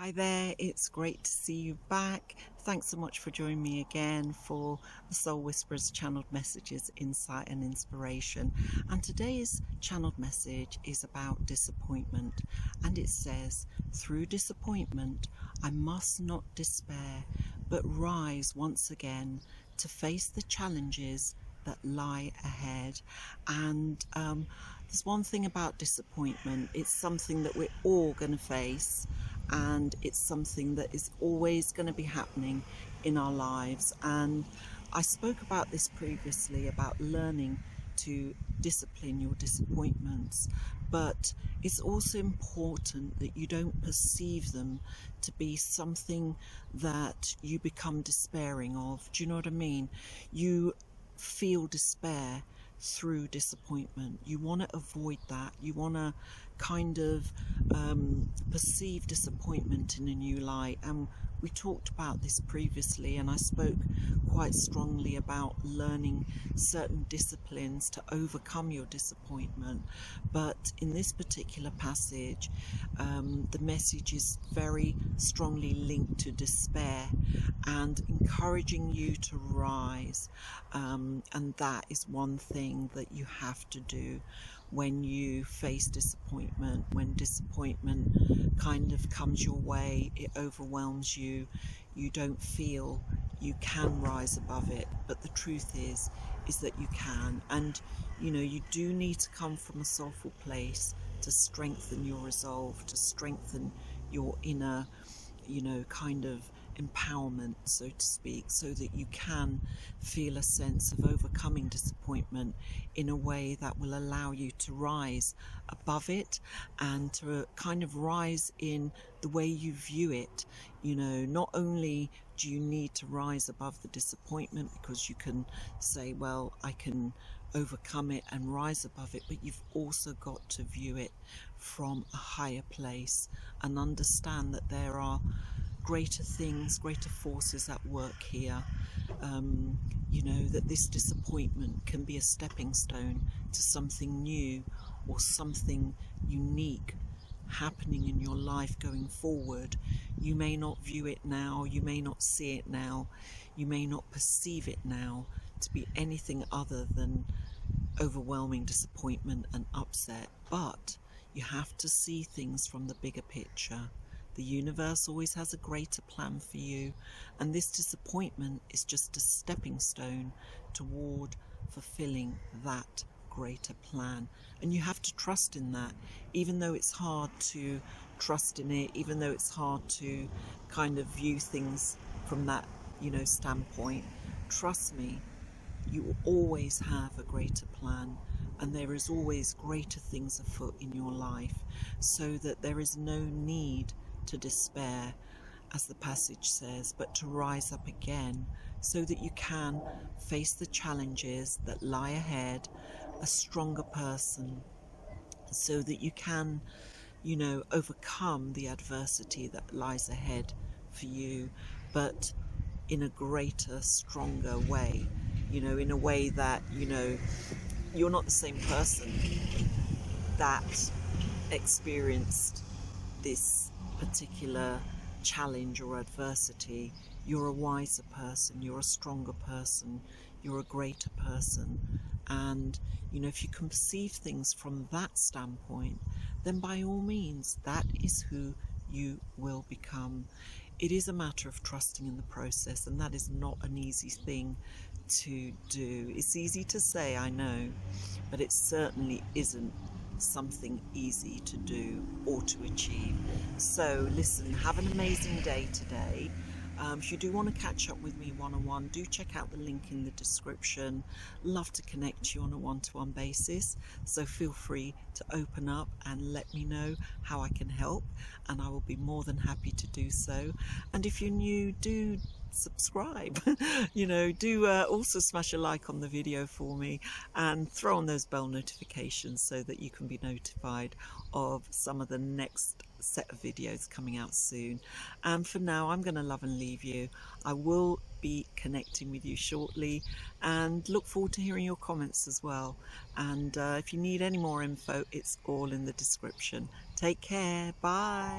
Hi there, it's great to see you back. Thanks so much for joining me again for the Soul Whisperers channeled messages, insight and inspiration. And today's channeled message is about disappointment. And it says, through disappointment, I must not despair, but rise once again to face the challenges that lie ahead. And there's one thing about disappointment. It's something that we're all going to face, and it's something that is always going to be happening in our lives. And I spoke about this previously, about learning to discipline your disappointments, but it's also important that you don't perceive them to be something that you become despairing of. Do you know what I mean? You feel despair through disappointment. You want to avoid that. You want to kind of perceive disappointment in a new light. And we talked about this previously, and I spoke quite strongly about learning certain disciplines to overcome your disappointment. But in this particular passage, the message is very strongly linked to despair and encouraging you to rise. And that is one thing that you have to do when you face disappointment. When disappointment kind of comes your way, it overwhelms you, you don't feel you can rise above it. But the truth is that you can. And you know, you do need to come from a soulful place to strengthen your resolve, to strengthen your inner, you know, kind of empowerment, so to speak, so that you can feel a sense of overcoming disappointment in a way that will allow you to rise above it, and to kind of rise in the way you view it. You know, not only do you need to rise above the disappointment because you can say, well, I can overcome it and rise above it, but you've also got to view it from a higher place and understand that there are greater things, greater forces at work here. You know, that this disappointment can be a stepping stone to something new or something unique happening in your life going forward. You may not view it now, you may not see it now, you may not perceive it now to be anything other than overwhelming disappointment and upset, but you have to see things from the bigger picture. The universe always has a greater plan for you, and this disappointment is just a stepping stone toward fulfilling that greater plan. And you have to trust in that, even though it's hard to trust in it, even though it's hard to kind of view things from that, you know, standpoint. Trust me, you will always have a greater plan, and there is always greater things afoot in your life, so that there is no need to despair, as the passage says, but to rise up again, so that you can face the challenges that lie ahead, a stronger person, so that you can, you know, overcome the adversity that lies ahead for you, but in a greater, stronger way, you know, in a way that, you know, you're not the same person that experienced this particular challenge or adversity. You're a wiser person, you're a stronger person, you're a greater person. And you know, if you can perceive things from that standpoint, then by all means, that is who you will become. It is a matter of trusting in the process, and that is not an easy thing to do. It's easy to say, I know, but it certainly isn't something easy to do or to achieve. So listen, have an amazing day today. If you do want to catch up with me one-on-one, do check out the link in the description. Love to connect to you on a one-to-one basis, so feel free to open up and let me know how I can help, and I will be more than happy to do so. And if you're new, do subscribe. You know, do also smash a like on the video for me, and throw on those bell notifications so that you can be notified of some of the next set of videos coming out soon. And for now, I'm going to love and leave you. I will be connecting with you shortly, and look forward to hearing your comments as well. And if you need any more info, it's all in the description. Take care. Bye.